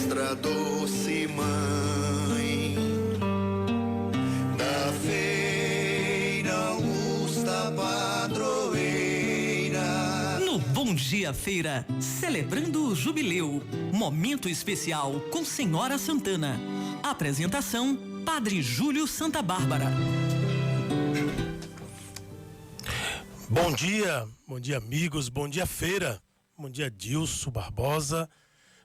mestra doce mãe da feira Augusta padroeira. No Bom Dia Feira, celebrando o jubileu, momento especial com Senhora Santana. Apresentação, Padre Júlio Santa Bárbara. Bom dia amigos, bom dia feira, bom dia Dilson Barbosa,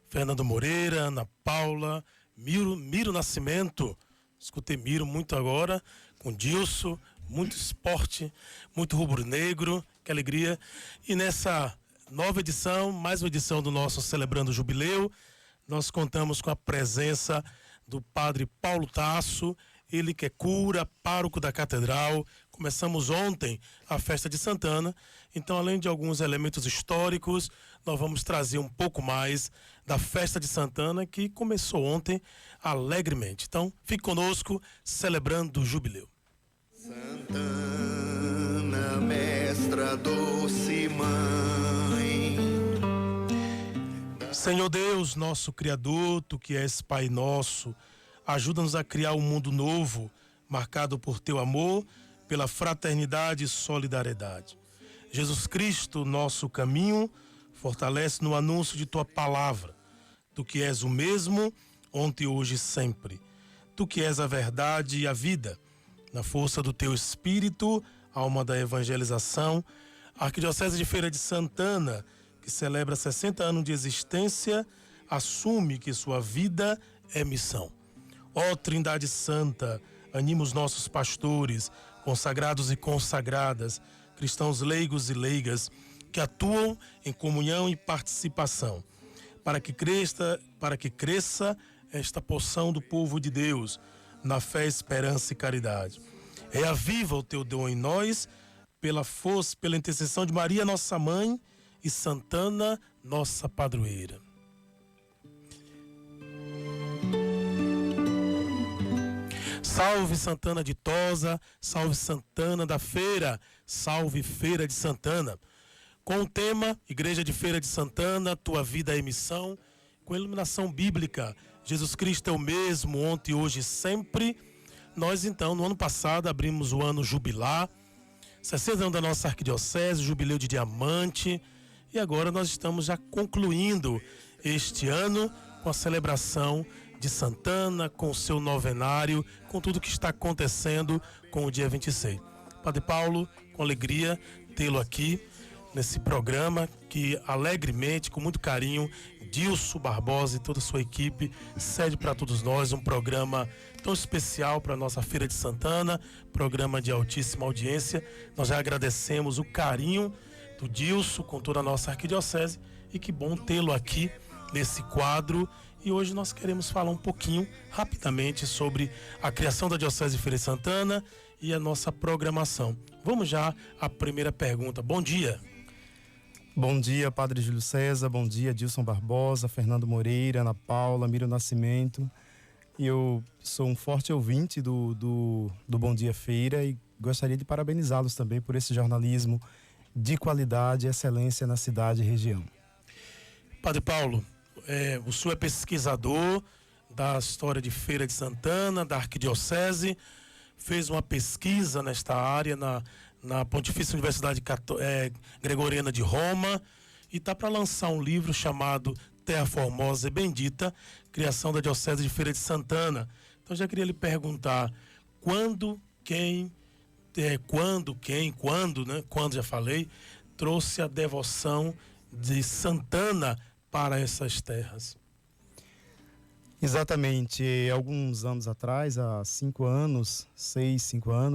Fernando Moreira, Ana Paula, Miro Nascimento. Escutei Miro muito agora, com Dilson, muito esporte, muito rubro-negro, que alegria. E nessa nova edição, mais uma edição do nosso Celebrando o Jubileu, nós contamos com a presença do Padre Paulo Tasso, ele que é cura, pároco da Catedral. Começamos ontem a festa de Santana, então além de alguns elementos históricos, nós vamos trazer um pouco mais da festa de Santana, que começou ontem alegremente. Então fique conosco, celebrando o jubileu. Santana, mestra doce mãe. Senhor Deus, nosso Criador, Tu que és Pai nosso, ajuda-nos a criar um mundo novo, marcado por Teu amor, pela fraternidade e solidariedade. Jesus Cristo, nosso caminho, fortalece no anúncio de Tua palavra. Tu que és o mesmo, ontem, hoje e sempre. Tu que és a verdade e a vida. Na força do Teu Espírito, alma da evangelização, a Arquidiocese de Feira de Santana, que celebra 60 anos de existência, assume que sua vida é missão. Ó Trindade Santa, anima os nossos pastores, consagrados e consagradas, cristãos leigos e leigas, que atuam em comunhão e participação, para que cresça esta porção do povo de Deus, na fé, esperança e caridade. Reaviva o teu dom em nós, pela força, pela intercessão de Maria, nossa mãe, e Santana, nossa padroeira. Salve Santana de Tosa, salve Santana da Feira, salve Feira de Santana. Com o tema Igreja de Feira de Santana, tua vida é missão, com iluminação bíblica, Jesus Cristo é o mesmo, ontem, hoje e sempre. Nós então, no ano passado, abrimos o ano jubilar, 60 anos da nossa arquidiocese, jubileu de diamante, e agora nós estamos já concluindo este ano com a celebração de Santana, com o seu novenário, com tudo que está acontecendo com o dia 26. Padre Paulo, com alegria tê-lo aqui nesse programa que alegremente, com muito carinho, Dilson Barbosa e toda a sua equipe cede para todos nós um programa tão especial para a nossa Feira de Santana, programa de altíssima audiência. Nós já agradecemos o carinho do Dilson com toda a nossa arquidiocese e que bom tê-lo aqui nesse quadro. E hoje nós queremos falar um pouquinho, rapidamente, sobre a criação da Diocese de Feira de Santana e a nossa programação. Vamos já à primeira pergunta. Bom dia. Bom dia, Padre Júlio César. Bom dia, Dilson Barbosa, Fernando Moreira, Ana Paula, Miro Nascimento. Eu sou um forte ouvinte do Bom Dia Feira e gostaria de parabenizá-los também por esse jornalismo de qualidade e excelência na cidade e região. Padre Paulo, o senhor é pesquisador da história de Feira de Santana, da Arquidiocese, fez uma pesquisa nesta área na Pontifícia Universidade Gregoriana de Roma e está para lançar um livro chamado Terra Formosa e Bendita, criação da Diocese de Feira de Santana. Então já queria lhe perguntar quando já falei, trouxe a devoção de Santana para essas terras. Exatamente. Alguns anos atrás, há 5 anos,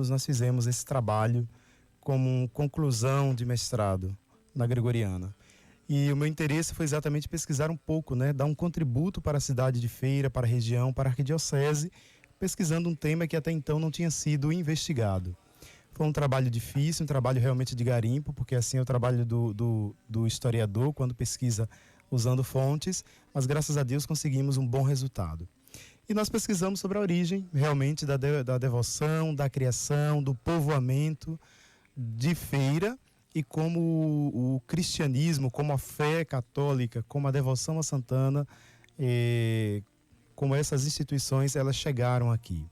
nós fizemos esse trabalho como conclusão de mestrado na Gregoriana. E o meu interesse foi exatamente pesquisar um pouco, dar um contributo para a cidade de Feira, para a região, para a arquidiocese, pesquisando um tema que até então não tinha sido investigado. Foi um trabalho difícil, um trabalho realmente de garimpo, porque assim é o trabalho do historiador, quando pesquisa usando fontes, mas graças a Deus conseguimos um bom resultado. E nós pesquisamos sobre a origem, realmente, da devoção, da criação, do povoamento de Feira, e como o cristianismo, como a fé católica, como a devoção a Santana como essas instituições elas chegaram aqui.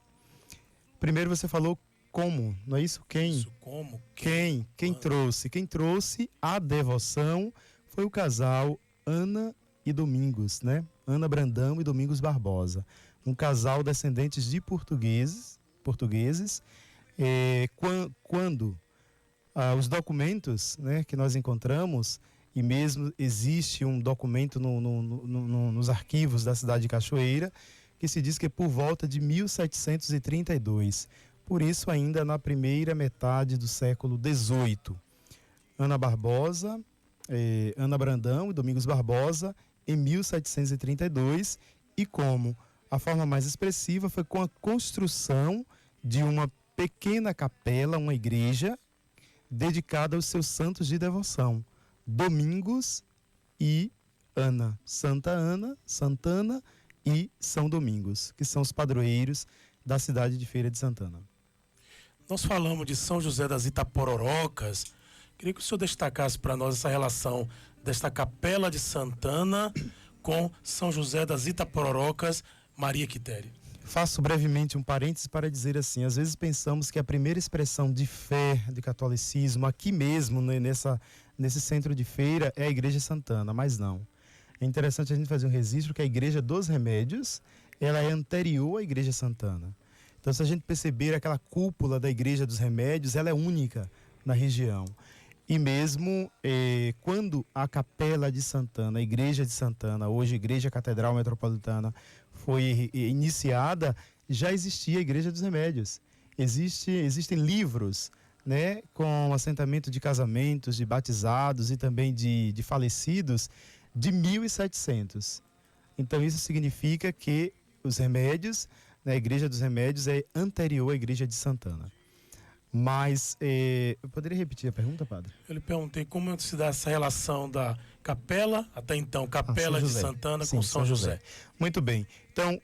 Primeiro você falou como, não é isso? Quem? Isso, como? Quem trouxe? Quem trouxe a devoção foi o casal Ana e Domingos, né? Ana Brandão e Domingos Barbosa. Um casal descendentes de portugueses. Quando os documentos, né, que nós encontramos, e mesmo existe um documento nos arquivos da cidade de Cachoeira, que se diz que é por volta de 1732. Por isso, ainda na primeira metade do século XVIII. Ana Brandão e Domingos Barbosa, em 1732, e como a forma mais expressiva foi com a construção de uma pequena capela, uma igreja, dedicada aos seus santos de devoção, Domingos e Ana, Santana e São Domingos, que são os padroeiros da cidade de Feira de Santana. Nós falamos de São José das Itapororocas. Queria que o senhor destacasse para nós essa relação desta Capela de Santana com São José das Itapororocas, Maria Quitéria. Faço brevemente um parênteses para dizer assim, às vezes pensamos que a primeira expressão de fé, de catolicismo, aqui mesmo, né, nesse centro de Feira, é a Igreja Santana, mas não. É interessante a gente fazer um registro que a Igreja dos Remédios, ela é anterior à Igreja Santana. Então, se a gente perceber aquela cúpula da Igreja dos Remédios, ela é única na região. E mesmo quando a Capela de Santana, a Igreja de Santana, hoje Igreja Catedral Metropolitana, foi iniciada, já existia a Igreja dos Remédios. Existem livros, né, com assentamento de casamentos, de batizados e também de falecidos, de 1700. Então, isso significa que os remédios, né, a Igreja dos Remédios é anterior à Igreja de Santana. Mas, eu poderia repetir a pergunta, padre? Eu lhe perguntei como se dá essa relação da capela, até então, Capela de Santana, com São José. Muito bem. Então,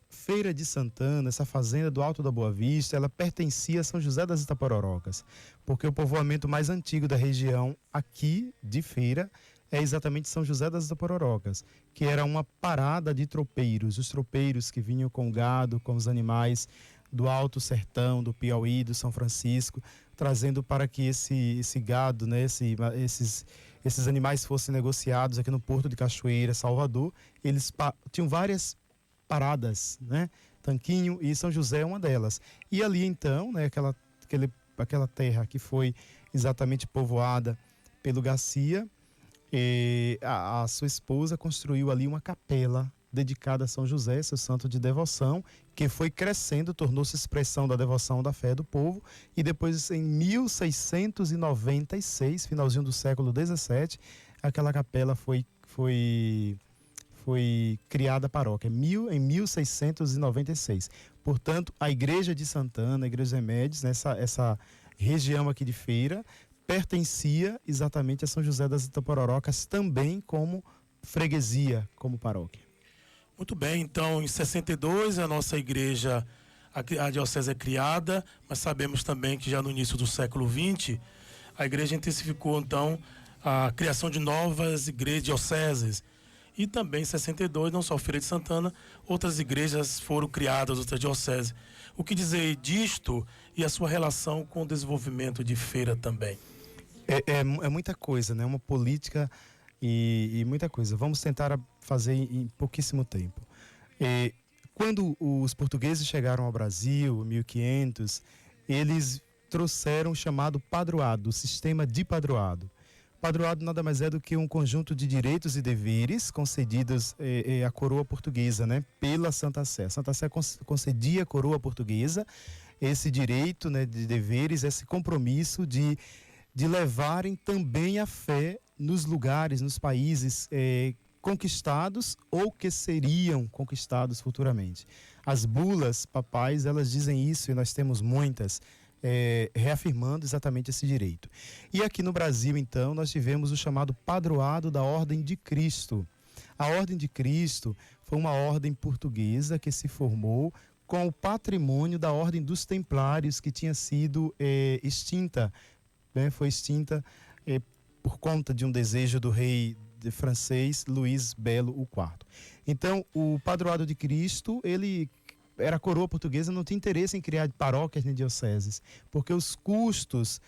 Feira de Santana, essa fazenda do Alto da Boa Vista, ela pertencia a São José das Itapororocas, porque o povoamento mais antigo da região aqui de Feira é exatamente São José das Itapororocas, que era uma parada de tropeiros, os tropeiros que vinham com o gado, com os animais do Alto Sertão, do Piauí, do São Francisco, trazendo para que esse gado, né, esses animais fossem negociados aqui no Porto de Cachoeira, Salvador. Eles tinham várias paradas, né? Tanquinho e São José é uma delas. E ali então, né, aquela terra que foi exatamente povoada pelo Garcia, a sua esposa construiu ali uma capela dedicada a São José, seu santo de devoção, que foi crescendo, tornou-se expressão da devoção da fé do povo, e depois em 1696, finalzinho do século XVII, aquela capela foi criada a paróquia, em 1696. Portanto, a Igreja de Santana, a Igreja dos Remédios, essa região aqui de Feira, pertencia exatamente a São José das Itapororocas, também como freguesia, como paróquia. Muito bem, então em 62 a nossa igreja, a diocese é criada, mas sabemos também que já no início do século XX, a igreja intensificou então a criação de novas igrejas dioceses. E também em 62, não só Feira de Santana, outras igrejas foram criadas, outras dioceses. O que dizer disto e a sua relação com o desenvolvimento de Feira também? É muita coisa, né? Uma política e muita coisa. Vamos tentar fazer em pouquíssimo tempo. Quando os portugueses chegaram ao Brasil, em 1500, eles trouxeram o chamado padroado, o sistema de padroado. Padroado nada mais é do que um conjunto de direitos e deveres concedidos à coroa portuguesa, né, pela Santa Sé. A Santa Sé concedia à coroa portuguesa esse direito, né, de deveres, esse compromisso de levarem também a fé nos lugares, nos países conquistados ou que seriam conquistados futuramente. As bulas papais, elas dizem isso, e nós temos muitas, reafirmando exatamente esse direito. E aqui no Brasil, então, nós tivemos o chamado padroado da Ordem de Cristo. A Ordem de Cristo foi uma ordem portuguesa que se formou com o patrimônio da Ordem dos Templários, que tinha sido extinta, né? Foi extinta por conta de um desejo do rei francês Luís Belo IV. Então, o Padroado de Cristo, ele era coroa portuguesa, não tinha interesse em criar paróquias nem dioceses, porque os custos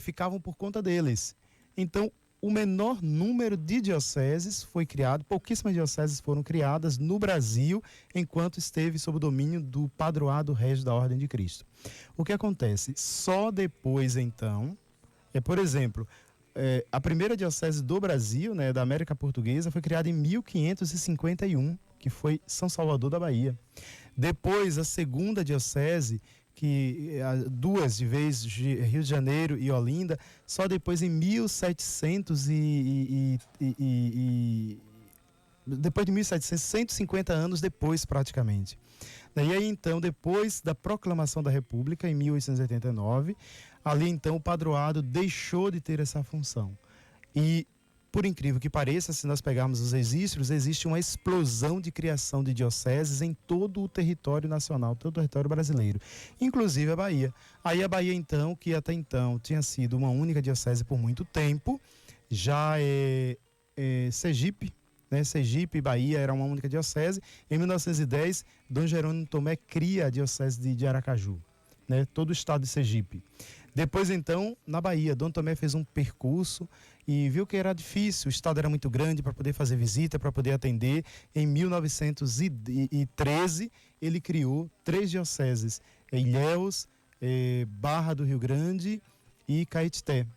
ficavam por conta deles. Então, o menor número de dioceses foi criado, pouquíssimas dioceses foram criadas no Brasil, enquanto esteve sob o domínio do Padroado Régio da Ordem de Cristo. O que acontece? Só depois, então, por exemplo, a primeira diocese do Brasil, né, da América Portuguesa, foi criada em 1551, que foi São Salvador da Bahia. Depois, a segunda diocese, que duas de vez, Rio de Janeiro e Olinda, só depois em 1700 depois de 1700, 150 anos depois praticamente. E aí então, depois da proclamação da República, em 1889, ali então o padroado deixou de ter essa função. E, por incrível que pareça, se nós pegarmos os registros, existe uma explosão de criação de dioceses em todo o território nacional, todo o território brasileiro, inclusive a Bahia. Aí a Bahia então, que até então tinha sido uma única diocese por muito tempo, já Sergipe, né? Sergipe e Bahia era uma única diocese. Em 1910, Dom Jerônimo Tomé cria a diocese de Aracaju, né? Todo o estado de Sergipe. Depois, então, na Bahia, Dom Tomé fez um percurso e viu que era difícil, o estado era muito grande para poder fazer visita, para poder atender. Em 1913, ele criou 3 dioceses, Ilhéus, Barra do Rio Grande e Caetité.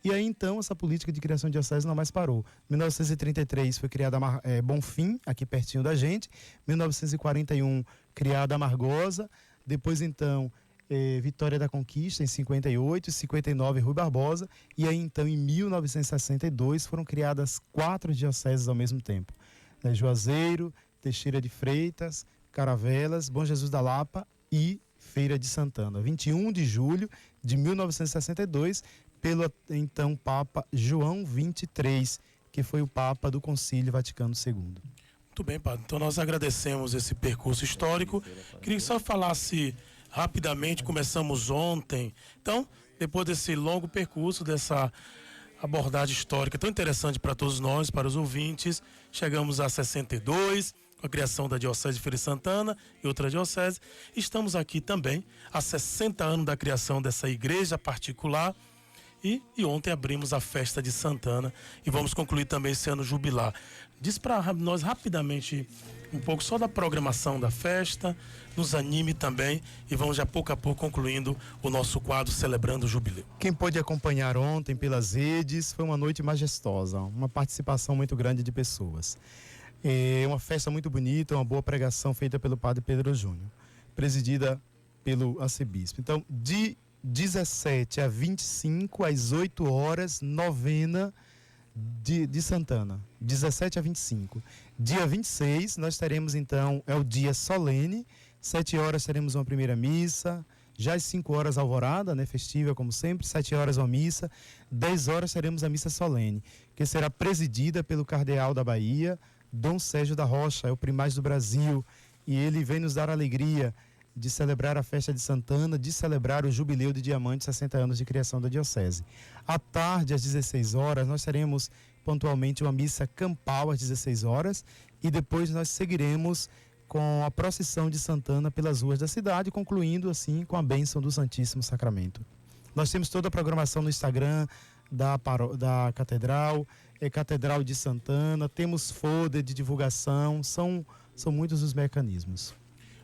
E aí, então, essa política de criação de dioceses não mais parou. Em 1933 foi criada Bonfim, aqui pertinho da gente. 1941, criada Amargosa. Depois, então, Vitória da Conquista, em 58, 59, Rui Barbosa. E aí, então, em 1962, foram criadas 4 dioceses ao mesmo tempo. Juazeiro, Teixeira de Freitas, Caravelas, Bom Jesus da Lapa e Feira de Santana. 21 de julho de 1962, pelo então Papa João XXIII, que foi o Papa do Concílio Vaticano II. Muito bem, padre. Então nós agradecemos esse percurso histórico. Queria que só falasse rapidamente, começamos ontem. Então, depois desse longo percurso, dessa abordagem histórica tão interessante para todos nós, para os ouvintes, chegamos a 62, com a criação da Diocese de Feira de Santana e outra diocese. Estamos aqui também há 60 anos da criação dessa igreja particular. E ontem abrimos a festa de Santana e vamos concluir também esse ano jubilar. Diz para nós rapidamente um pouco só da programação da festa, nos anime também e vamos já pouco a pouco concluindo o nosso quadro Celebrando o Jubileu. Quem pôde acompanhar ontem pelas redes, foi uma noite majestosa, uma participação muito grande de pessoas. Uma festa muito bonita, uma boa pregação feita pelo padre Pedro Júnior, presidida pelo arcebispo. Então, de 17 a 25, às 8 horas, novena de Santana. 17 a 25. Dia 26, nós teremos então, é o dia solene. 7 horas teremos uma primeira missa. Já às 5 horas, alvorada, né, festiva como sempre. 7 horas, uma missa. 10 horas teremos a missa solene, que será presidida pelo cardeal da Bahia, Dom Sérgio da Rocha, é o primaz do Brasil. E ele vem nos dar a alegria de celebrar a festa de Santana, de celebrar o jubileu de diamante, 60 anos de criação da diocese. À tarde, às 16 horas, nós teremos pontualmente uma missa campal às 16 horas e depois nós seguiremos com a procissão de Santana pelas ruas da cidade, concluindo assim com a bênção do Santíssimo Sacramento. Nós temos toda a programação no Instagram da Catedral, Catedral de Santana, temos folder de divulgação, são muitos os mecanismos.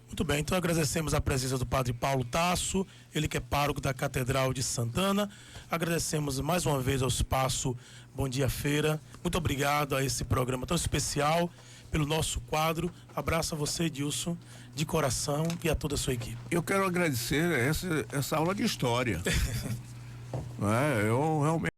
Muito bem, então agradecemos a presença do padre Paulo Tasso, ele que é pároco da Catedral de Santana. Agradecemos mais uma vez ao espaço Bom Dia Feira. Muito obrigado a esse programa tão especial, pelo nosso quadro. Abraço a você, Edilson, de coração, e a toda a sua equipe. Eu quero agradecer essa aula de história. Eu realmente